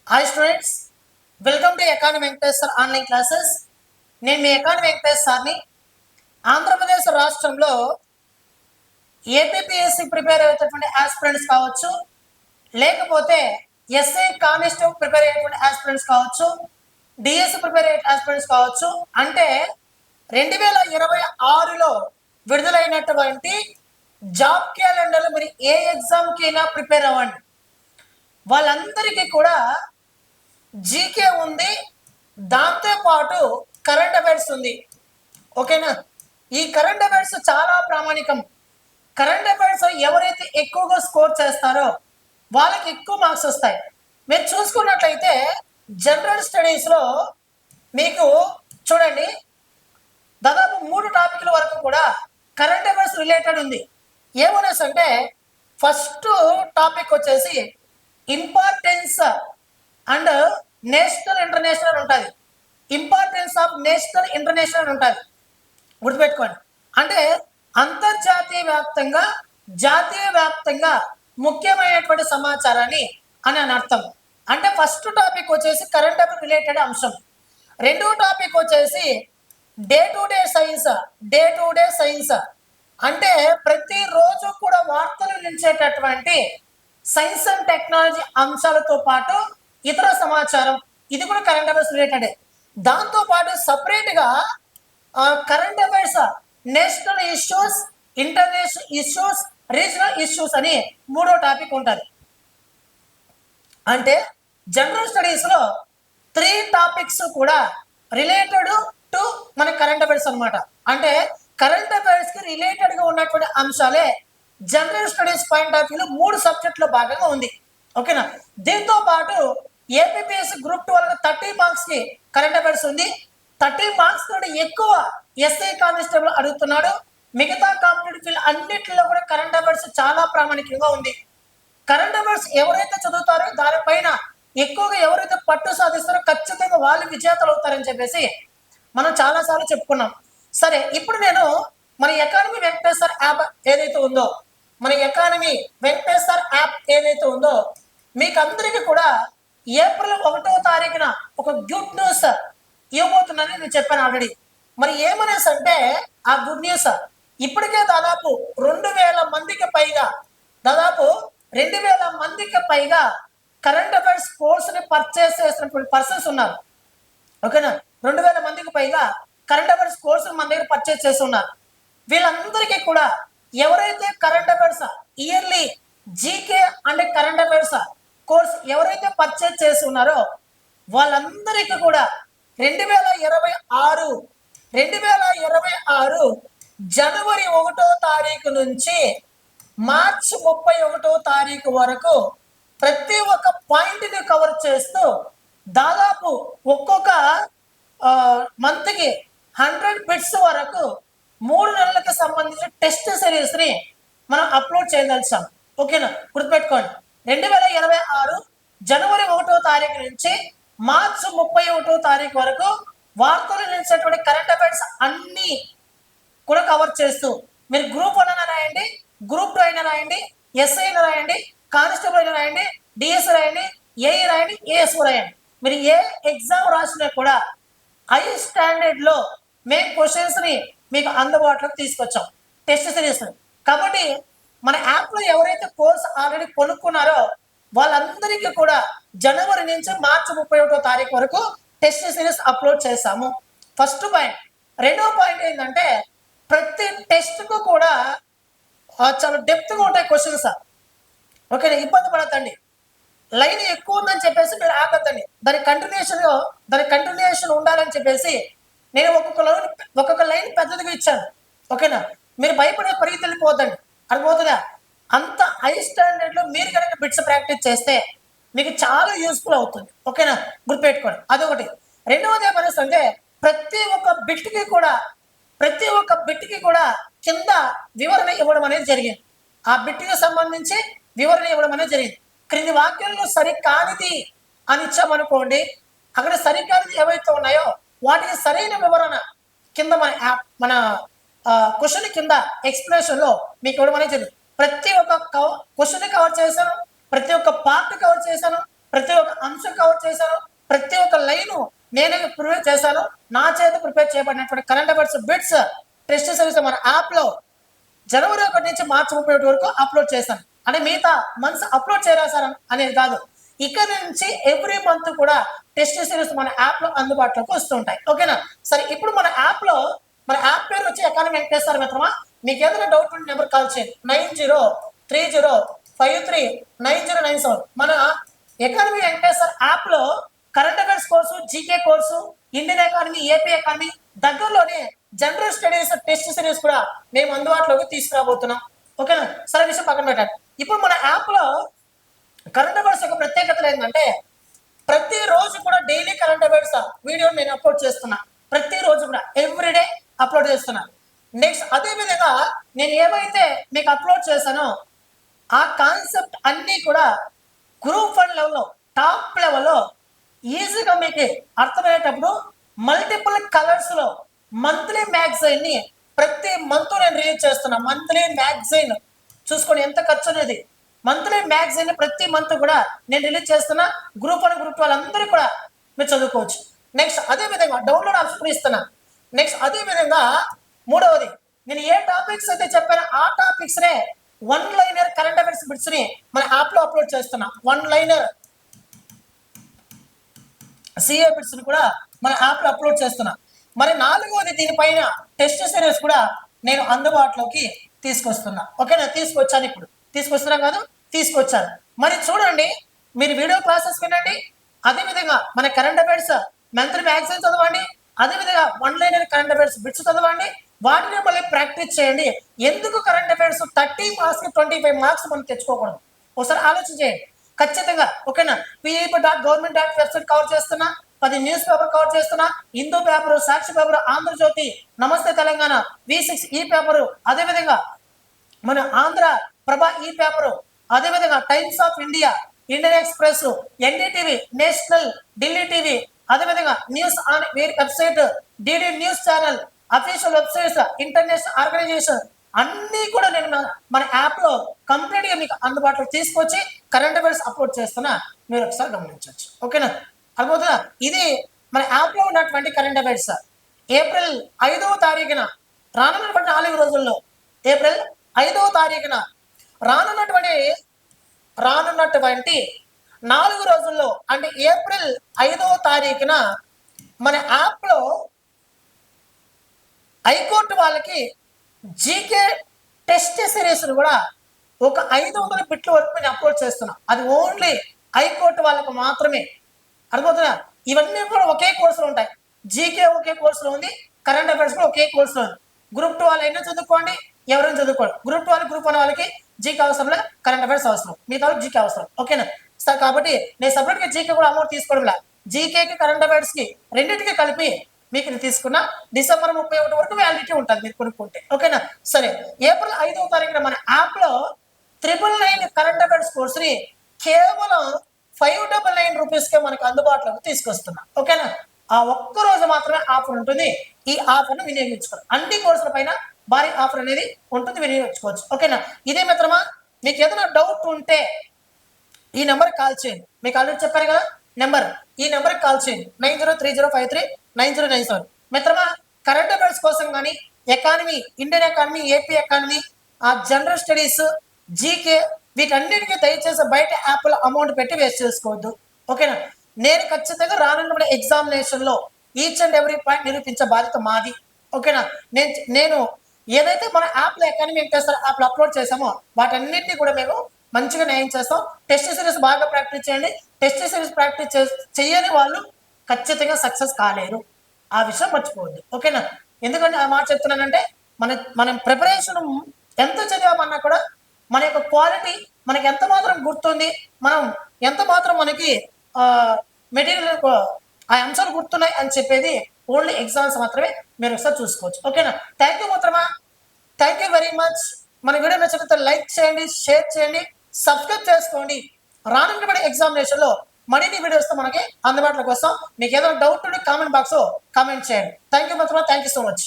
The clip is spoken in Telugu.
Hi students, welcome to economy Venkateshwar online classes. నేను మీ ఎకానమీ వెంకటేశ్వర్ సార్ని. ఆంధ్రప్రదేశ్ రాష్ట్రంలో ఏపీపీఎస్సీ ప్రిపేర్ అయ్యేటటువంటి ఆస్పిరెంట్స్ కావచ్చు, లేకపోతే ఎస్ఐ కానిస్టేబుల్ ప్రిపేర్ అయ్యేటువంటి ఆస్పిరెంట్స్ కావచ్చు, డిఎస్సి ప్రిపేర్ అయ్యే ఆస్పిరెంట్స్ కావచ్చు, అంటే 2026లో విడుదలైనటువంటి జాబ్ క్యాలెండర్లో మీరు ఏ ఎగ్జామ్కి అయినా ప్రిపేర్ అవ్వండి. వాళ్ళందరికీ కూడా జీకే ఉంది, దాంతోపాటు కరెంట్ అఫైర్స్ ఉంది. ఓకేనా? ఈ కరెంట్ అఫైర్స్ చాలా ప్రామాణికం. కరెంట్ అఫైర్స్ ఎవరైతే ఎక్కువగా స్కోర్ చేస్తారో వాళ్ళకి ఎక్కువ మార్క్స్ వస్తాయి. మీరు చూసుకున్నట్లయితే జనరల్ స్టడీస్లో మీకు చూడండి, దాదాపు 3 టాపిక్ల వరకు కూడా కరెంట్ అఫైర్స్ రిలేటెడ్ ఉంది. ఏమనేసి అంటే ఫస్ట్ టాపిక్ వచ్చేసి ఇంపార్టెన్స్ అండ్ నేషనల్ ఇంటర్నేషనల్ ఉంటుంది. ఇంపార్టెన్స్ ఆఫ్ నేషనల్ ఇంటర్నేషనల్ ఉంటుంది, గుర్తుపెట్టుకోండి. అంటే అంతర్జాతీయ వ్యాప్తంగా, జాతీయ వ్యాప్తంగా ముఖ్యమైనటువంటి సమాచారాన్ని అని అర్థం. అంటే ఫస్ట్ టాపిక్ వచ్చేసి కరెంట్ అఫైర్ రిలేటెడ్ అంశం. రెండో టాపిక్ వచ్చేసి day to day science. Day to day science అంటే ప్రతిరోజు కూడా వార్తలు నిలిచేటటువంటి సైన్స్ అండ్ టెక్నాలజీ అంశాలతో పాటు ఇతర సమాచారం, ఇది కూడా కరెంట్ అఫైర్స్ రిలేటెడ్. దాంతోపాటు సపరేట్గా current affairs, national issues, international issues, regional issues అని 3వ టాపిక్ ఉంటుంది. అంటే జనరల్ స్టడీస్లో 3 టాపిక్స్ కూడా రిలేటెడ్ టు మన కరెంట్ అఫైర్స్ అనమాట. అంటే కరెంట్ అఫైర్స్కి రిలేటెడ్గా ఉన్నటువంటి అంశాలే జనరల్ స్టడీస్ పాయింట్ ఆఫ్ వ్యూలో 3 సబ్జెక్టులో భాగంగా ఉంది. ఓకేనా? దీంతో పాటు ఏపీపీఎస్సీ గ్రూప్ 2 వాళ్ళకి 30 మార్క్స్కి కరెంట్ అఫైర్స్ ఉంది. 30 మార్క్స్ కంటే ఎక్కువ ఎస్ఐ కానిస్టేబుల్ అడుగుతున్నాడు. మిగతా కాంపిటేటివ్ ఫీల్డ్ అన్నింటిలో కూడా కరెంట్ అఫైర్స్ చాలా ప్రామాణికంగా ఉంది. కరెంట్ అఫైర్స్ ఎవరైతే చదువుతారో దానిపైన ఎక్కువగా ఎవరైతే పట్టు సాధిస్తారో ఖచ్చితంగా వాళ్ళు విజేతలు అవుతారని చెప్పేసి మనం చాలాసార్లు చెప్పుకున్నాం. సరే, ఇప్పుడు నేను మన ఎకానమీ వెంకటేశ్వర్ యాప్ ఏదైతే ఉందో, మన ఎకానమీ వెంకటేశ్వర్ యాప్ ఏదైతే ఉందో, మీకు అందరికీ కూడా ఏప్రిల్ 1వ తారీఖున ఒక గుడ్ న్యూస్ ఇవ్వబోతుందని నేను చెప్పాను ఆల్రెడీ. మరి ఏమనేసి అంటే ఆ గుడ్ న్యూస్ ఇప్పటికే దాదాపు 2000 మందికి పైగా, దాదాపు 2000 మందికి పైగా కరెంట్ అఫైర్స్ కోర్సుని పర్చేస్ చేసినటువంటి పర్సన్స్ ఉన్నారు. ఓకేనా? 2000 మందికి పైగా కరెంట్ అఫైర్స్ కోర్సును మన దగ్గర పర్చేస్ చేసి ఉన్నారు. వీళ్ళందరికీ కూడా ఎవరైతే current affairs yearly GK and current affairs course ఎవరైతే పర్చేస్ చేసి ఉన్నారో వాళ్ళందరికీ కూడా 2026 జనవరి 1వ తారీఖు నుంచి మార్చి 31వ తారీఖు వరకు ప్రతి ఒక్క పాయింట్ని కవర్ చేస్తూ దాదాపు ఒక్కొక్క మంత్కి 100 బిట్స్ వరకు 3 నెలలకు సంబంధించిన టెస్ట్ సిరీస్ని మనం అప్లోడ్ చేయదలిచాం. ఓకేనా? గుర్తుపెట్టుకోండి, 2026 జనవరి 1వ తారీఖు నుంచి మార్చి 31వ తారీఖు వరకు వార్తలు నిలిచేటువంటి కరెంట్ అఫైర్స్ అన్నీ కూడా కవర్ చేస్తూ మీరు గ్రూప్ 1 అయినా రాయండి, గ్రూప్ 2 అయినా రాయండి, ఎస్ఐ అయినా రాయండి, కానిస్టేబుల్ అయినా రాయండి, డిఎస్ రాయండి, ఏఈ రాయండి, ఏఎస్ రాయండి. మీరు ఏ ఎగ్జామ్ రాసినా కూడా హై స్టాండర్డ్లో మేము క్వశ్చన్స్ని మీకు అందుబాటులోకి తీసుకొచ్చాం, టెస్ట్ సిరీస్ని. కాబట్టి మన యాప్లో ఎవరైతే కోర్స్ ఆల్రెడీ కొనుక్కున్నారో వాళ్ళందరికీ కూడా జనవరి నుంచి మార్చి 31వ తారీఖు వరకు టెస్ట్ సిరీస్ అప్లోడ్ చేశాము. First point. రెండవ పాయింట్ ఏంటంటే ప్రతి టెస్ట్కు కూడా చాలా డెప్త్గా ఉంటాయి క్వశ్చన్స్. ఓకేనా? ఇబ్బంది పడద్దండి. లైన్ ఎక్కువ ఉందని చెప్పేసి మీరు ఆగద్దండి. దాని కంటిన్యూషన్ ఉండాలని చెప్పేసి నేను ఒక్కొక్క లైన్ పెద్దదిగా ఇచ్చాను. ఓకేనా? మీరు భయపడే పరిగెత్తి వెళ్ళిపోద్దండి, అర్థమవుతుందా? అంత హై స్టాండర్డ్లో మీరు కనుక బిట్స్ ప్రాక్టీస్ చేస్తే మీకు చాలా యూస్ఫుల్ అవుతుంది. ఓకేనా? గుర్తుపెట్టుకోండి, అదొకటి. రెండవది ఏమనేసి అంటే ప్రతి ఒక్క బిట్కి కూడా కింద వివరణ ఇవ్వడం అనేది జరిగింది. ఆ బిట్కి సంబంధించి వివరణ ఇవ్వడం అనేది జరిగింది. క్రింది వాక్యాలను సరికానిది అని ఇచ్చామనుకోండి, అక్కడ సరికానిది ఏవైతే ఉన్నాయో వాటికి సరైన వివరణ కింద మన క్వశ్చన్ కింద ఎక్స్ప్లెనేషన్లో మీకు ఇవ్వడం అనేది జరిగింది. ప్రతి ఒక్క క్వశ్చన్ కవర్ చేశాను, ప్రతి ఒక్క పార్ట్ కవర్ చేశాను, ప్రతి ఒక్క అంశం కవర్ చేశాను, ప్రతి ఒక్క లైను నేనే ప్రిపేర్ చేశాను. నా చేత ప్రిపేర్ చేయబడినటువంటి current affairs bits test series మన యాప్లో జనవరి 1 నుంచి మార్చి 31 వరకు అప్లోడ్ చేశాను. అంటే మిగతా మంత్స్ అప్లోడ్ చేయరా సార్ అనేది కాదు, ఇక్కడ నుంచి ఎవ్రీ మంత్ కూడా టెస్ట్ సిరీస్ మన యాప్లో అందుబాటులోకి వస్తుంటాయి. ఓకేనా? సరే, ఇప్పుడు మన యాప్లో మన యాప్ పేరు వచ్చి అకాడమీ వెంకటేశ్వర మిత్రమా. మీకు ఏదైనా డౌట్ ఉంటే నెంబర్ కాల్ చేయండి 9030539097. మన అకాడమీ వెంకటేశ్వర యాప్లో current affairs course, GK course, Indian economy, AP economy, దగ్గరలోనే జనరల్ స్టడీస్ టెస్ట్ సిరీస్ కూడా మేము అందుబాటులోకి తీసుకురాబోతున్నాం. ఓకేనా? సరే, విషయం పక్కన పెట్టండి. ఇప్పుడు మన యాప్లో కరెంట్ అఫైర్స్ యొక్క ప్రత్యేకతలు ఏంటంటే ప్రతిరోజు కూడా డైలీ కరెంట్ అఫైర్స్ వీడియో నేను అప్లోడ్ చేస్తున్నా. ప్రతిరోజు కూడా ఎవ్రీడే అప్లోడ్ చేస్తున్నా. నెక్స్ట్ అదేవిధంగా నేను ఏవైతే మీకు అప్లోడ్ చేశానో ఆ కాన్సెప్ట్ అన్నీ కూడా గ్రూప్ 1 లెవెల్లో, టాప్ లెవెల్లో ఈజీగా మీకు అర్థమయ్యేటప్పుడు మల్టిపుల్ కలర్స్లో మంత్లీ మ్యాగజైన్ని ప్రతి మంత్ నేను రిలీజ్ చేస్తున్నా. మంత్లీ మ్యాగజైన్ చూసుకోండి ఎంత ఖర్చు అనేది. మంత్లీ మ్యాగజైన్ ప్రతి మంత్ కూడా నేను రిలీజ్ చేస్తున్నా. గ్రూప్ 1 గ్రూప్ 2 వాళ్ళందరూ కూడా మీరు చదువుకోవచ్చు. నెక్స్ట్ అదేవిధంగా డౌన్లోడ్ ఆప్షన్ ఇస్తున్నా. నెక్స్ట్ అదేవిధంగా మూడవది, నేను ఏ టాపిక్స్ అయితే చెప్పానో ఆ టాపిక్స్నే 1 లైనర్ కరెంట్ అఫైర్స్ బిట్స్ని మన యాప్లో అప్లోడ్ చేస్తున్నా. 1 లైనర్ సిఏ బిట్స్ని కూడా మన యాప్లో అప్లోడ్ చేస్తున్నా. మరి నాలుగవది, దీనిపైన టెస్ట్ సిరీస్ కూడా నేను అందుబాటులోకి తీసుకొస్తున్నా. ఓకేనా? తీసుకొచ్చాను, ఇప్పుడు తీసుకొస్తున్నా కాదు, తీసుకొచ్చాను. మరి చూడండి, మీరు వీడియో క్లాసెస్ వినండి, అదేవిధంగా మన కరెంట్ అఫైర్స్ మంత్లీ మ్యాగజైన్ చదవండి, అదేవిధంగా 1 లైనర్ కరెంట్ అఫైర్స్ బిట్స్ చదవండి, వాటిని మళ్ళీ ప్రాక్టీస్ చేయండి. ఎందుకు కరెంట్ అఫైర్స్ 30 మార్క్స్కి 25 మార్క్స్ మనం తెచ్చుకోకూడదు? ఒకసారి ఆలోచన చేయండి ఖచ్చితంగా. ఓకేనా? pip.government వెబ్సైట్ కవర్ చేస్తున్నా, 10 న్యూస్ పేపర్ కవర్ చేస్తున్నా, హిందూ పేపర్, సాక్షి పేపర్, ఆంధ్రజ్యోతి, నమస్తే తెలంగాణ, V6 ఈ పేపరు, అదేవిధంగా మన ఆంధ్ర ప్రభ ఈ పేపరు, అదేవిధంగా Times of India, Indian Express, NDTV, national, Delhi TV, అదేవిధంగా news on air website, DD news channel, official websites, international organization అన్నీ కూడా నేను మన యాప్లో కంప్లీట్గా మీకు అందుబాటులో తీసుకొచ్చి కరెంట్ అఫైర్స్ అప్లోడ్ చేస్తున్నా. మీరు ఒకసారి గమనించవచ్చు. ఓకేనా? అర్థమవుతుందా? ఇది మన యాప్లో ఉన్నటువంటి కరెంట్ అఫైర్స్. ఏప్రిల్ 5వ తారీఖున రానున్నటువంటి 4 రోజుల్లో, ఏప్రిల్ 5వ తారీఖున రానున్నటువంటి 4 రోజుల్లో, అంటే ఏప్రిల్ 5వ తారీఖున మన యాప్లో హైకోర్టు వాళ్ళకి జీకే టెస్ట్ సిరీస్ కూడా ఒక 500 బిట్ల వరకు నేను అప్లోడ్ చేస్తున్నా. అది ఓన్లీ హైకోర్టు వాళ్ళకు మాత్రమే. అర్థమవుతుందా? ఇవన్నీ కూడా ఒకే కోర్సులో ఉంటాయి. జీకే ఒకే కోర్సులో ఉంది, కరెంట్ అఫైర్స్ కూడా ఒకే కోర్సులో ఉంది. గ్రూప్ 2 వాళ్ళు అయినా చదువుకోండి, ఎవరైనా చదువుకోండి. గ్రూప్ 2 వాళ్ళు, గ్రూప్ 1 వాళ్ళకి జీకే అవసరం లేదు, కరెంట్ అఫైర్స్ అవసరం, మిగతా వాళ్ళకి జీకే అవసరం. ఓకేనా సార్? కాబట్టి నేను సపరేట్గా జీకే కూడా అమౌంట్ తీసుకోవడం లేదు. జీకేకి కరెంట్ అఫైర్స్కి రెండింటికి కలిపి మీకు తీసుకున్న డిసెంబర్ 31 వరకు వ్యాలిడిటీ ఉంటుంది మీరు కొనుక్కుంటే. ఓకేనా? సరే, ఏప్రిల్ 5వ తారీఖున మన యాప్లో 999 కరెంట్ అఫైర్స్ కోర్సుని కేవలం 599 రూపీస్కే మనకు అందుబాటులోకి తీసుకొస్తున్నా. ఓకేనా? ఆ ఒక్క రోజు మాత్రమే ఆఫర్ ఉంటుంది. ఈ ఆఫర్ను వినియోగించుకోవాలి. అన్ని కోర్సుల పైన భారీ ఆఫర్ అనేది ఉంటుంది, వినియోగించుకోవచ్చు. ఓకేనా? ఇదే మిత్రమా, మీకు ఏదైనా డౌట్ ఉంటే ఈ నెంబర్కి కాల్ చేయండి. మీకు ఆల్రెడీ చెప్పారు కదా నెంబర్, ఈ నెంబర్కి కాల్ చేయండి 9030539097. మిత్రమా, కరెంట్ అఫైర్స్ కోసం కానీ, economy, Indian economy, AP economy, ఆ జనరల్ స్టడీస్, జీకే, వీటన్నిటికీ దయచేసి బయట యాప్లో అమౌంట్ పెట్టి వేస్ట్ చేసుకోవద్దు. ఓకేనా? నేను ఖచ్చితంగా రానున్న ఎగ్జామినేషన్లో ఈచ్ అండ్ ఎవ్రీ పాయింట్ నిరూపించే బాధ్యత మాది. ఓకేనా? నేను ఏదైతే మన యాప్లో ఎకానమీ వెంకటేశ్వర యాప్లో అప్లోడ్ చేసామో వాటన్నిటిని కూడా మేము మంచిగా న్యాయం చేస్తాం. టెస్ట్ సిరీస్ బాగా ప్రాక్టీస్ చేయండి. టెస్ట్ సిరీస్ ప్రాక్టీస్ చేయని వాళ్ళు ఖచ్చితంగా సక్సెస్ కాలేరు. ఆ విషయం మర్చిపోవద్దు. ఓకేనా? ఎందుకంటే ఆ మాట చెప్తున్నానంటే మనం ప్రిపరేషన్ ఎంత చదివామన్నా కూడా మన యొక్క క్వాలిటీ మనకి ఎంత మాత్రం గుర్తుంది, మనం ఎంత మాత్రం మనకి మెటీరియల్ ఆ అంశాలు గుర్తున్నాయి అని చెప్పేది ఓన్లీ ఎగ్జామ్స్ మాత్రమే మీరు ఒకసారి చూసుకోవచ్చు. ఓకేనా? థ్యాంక్ యూ మిత్రమా, థ్యాంక్ యూ వెరీ మచ్. మన వీడియో నచ్చినట్లయితే లైక్ చేయండి, షేర్ చేయండి, సబ్స్క్రైబ్ చేసుకోండి. రానున్నటువంటి ఎగ్జామినేషన్లో మరిన్ని వీడియోస్తో మనకి అందుబాటులోకి వస్తాం. మీకు ఏదైనా డౌట్ ఉంటే కామెంట్ బాక్స్లో కామెంట్ చేయండి. థ్యాంక్ యూ మిత్రమా, థ్యాంక్ యూ సో మచ్.